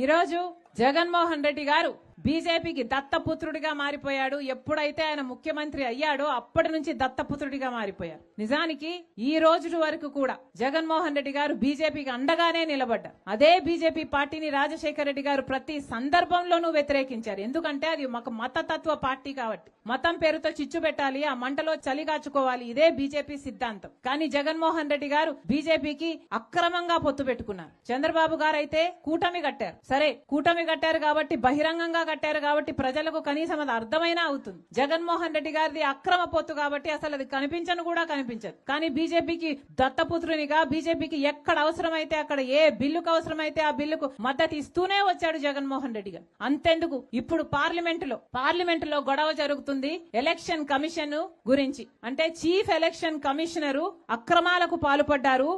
ఈరోజు జగన్మోహన్ రెడ్డి గారు బీజేపీకి దత్తపుత్రుడిగా మారిపోయాడు. ఎప్పుడైతే ఆయన ముఖ్యమంత్రి అయ్యాడో అప్పటి నుంచి దత్తపుత్రుడిగా మారిపోయారు. నిజానికి ఈ రోజు వరకు కూడా జగన్మోహన్ రెడ్డి గారు బీజేపీకి అండగానే నిలబడ్డారు. అదే బీజేపీ పార్టీని రాజశేఖర రెడ్డి గారు ప్రతి సందర్భంలోనూ వ్యతిరేకించారు. ఎందుకంటే అది ఒక మతతత్వ పార్టీ కాబట్టి మతం పేరుతో చిచ్చు పెట్టాలి, ఆ మంటలో చలిగాచుకోవాలి. ఇదే బీజేపీ సిద్ధాంతం. కానీ జగన్మోహన్ రెడ్డి గారు బీజేపీకి అక్రమంగా పొత్తు పెట్టుకున్నారు. చంద్రబాబు గారు అయితే కూటమి కట్టారు. సరే, కూటమి కట్టారు కాబట్టి బహిరంగంగా కట్టారు కాబట్టి ప్రజలకు కనీసం అది అర్థమైనా అవుతుంది. జగన్మోహన్ రెడ్డి గారిది అక్రమ పొత్తు కాబట్టి అసలు అది కనిపించను కూడా కనిపించదు. కానీ బీజేపీకి దత్తపుత్రునిగా బీజేపీకి ఎక్కడ అవసరమైతే అక్కడ ఏ బిల్లుకు అవసరమైతే ఆ బిల్లుకు మద్దతు ఇస్తూనే వచ్చాడు జగన్మోహన్ రెడ్డి గారు. అంతెందుకు, ఇప్పుడు పార్లమెంటులో గొడవ జరుగుతుంది ఎలక్షన్ కమిషన్ గురించి. అంటే చీఫ్ ఎలక్షన్ కమిషనరు అక్రమాలకు పాల్పడ్డారు,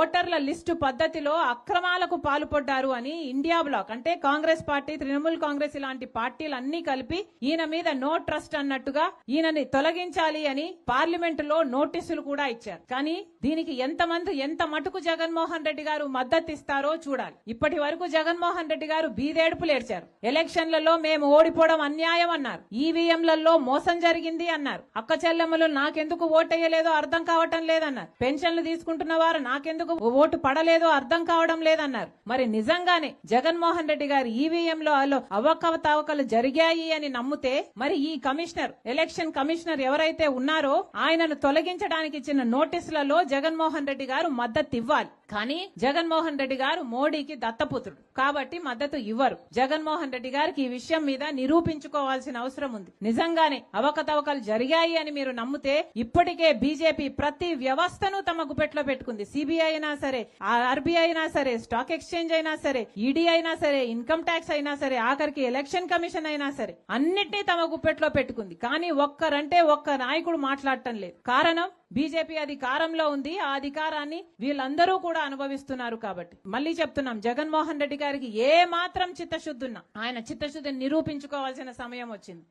ఓటర్ల లిస్టు పద్ధతిలో అక్రమాలకు పాల్పడ్డారు అని ఇండియా బ్లాక్ అంటే కాంగ్రెస్ పార్టీ, తృణమూల్ కాంగ్రెస్ ఇలాంటి పార్టీలన్నీ కలిపి ఈయన మీద నో ట్రస్ట్ అన్నట్టుగా ఈయనని తొలగించాలి అని పార్లమెంటులో నోటీసులు కూడా ఇచ్చారు. కానీ దీనికి ఎంత మటుకు జగన్మోహన్ రెడ్డి గారు మద్దతు ఇస్తారో చూడాలి. ఇప్పటి వరకు జగన్మోహన్ రెడ్డి గారు బీదేడుపులు ఏడ్చారు. ఎలక్షన్లలో మేము ఓడిపోవడం అన్యాయం అన్నారు, ఈవీఎంలలో మోసం జరిగింది అన్నారు, అక్క చెల్లెమ్మలు నాకెందుకు ఓటేయలేదో అర్థం కావటం లేదన్నారు, పెన్షన్లు తీసుకుంటున్న వారు నాకెందుకు ఓటు పడలేదో అర్థం కావడం లేదన్నారు. మరి నిజంగానే జగన్మోహన్ రెడ్డి గారు ఈవీఎంలో అవకతవకలు జరిగాయి అని నమ్మితే మరి ఈ ఎలక్షన్ కమిషనర్ ఎవరైతే ఉన్నారో ఆయనను తొలగించడానికి ఇచ్చిన నోటీసులలో జగన్మోహన్ రెడ్డి గారు మద్దతు ఇవ్వాలి. కానీ జగన్మోహన్ రెడ్డి గారు మోడీకి దత్తపుత్రుడు కాబట్టి మద్దతు ఇవ్వరు. జగన్మోహన్ రెడ్డి గారికి ఈ విషయం మీద నిరూపించుకోవాల్సిన అవసరం ఉంది. నిజంగానే అవకతవకలు జరిగాయి అని మీరు నమ్మితే ఇప్పటికే బీజేపీ ప్రతి వ్యవస్థను తమ గుపెట్లో పెట్టుకుంది. సిబిఐ అయినా సరే, ఆర్బీఐ అయినా సరే, స్టాక్ ఎక్స్చేంజ్ అయినా సరే, ఈడీ అయినా సరే, ఇన్కమ్ ట్యాక్స్ అయినా సరే, ఆఖరికి ఎలక్షన్ కమిషన్ అయినా సరే అన్నిటినీ తమ గుప్పెట్లో పెట్టుకుంది. కానీ ఒక్క నాయకుడు మాట్లాడటం లేదు. కారణం బీజేపీ అధికారంలో ఉంది, ఆ అధికారాన్ని వీళ్ళందరూ కూడా అనుభవిస్తున్నారు. కాబట్టి మళ్ళీ చెప్తున్నాం, జగన్మోహన్ రెడ్డి గారికి ఏ మాత్రం చిత్తశుద్ధి ఉన్నా ఆయన చిత్తశుద్ధిని నిరూపించుకోవాల్సిన సమయం వచ్చింది.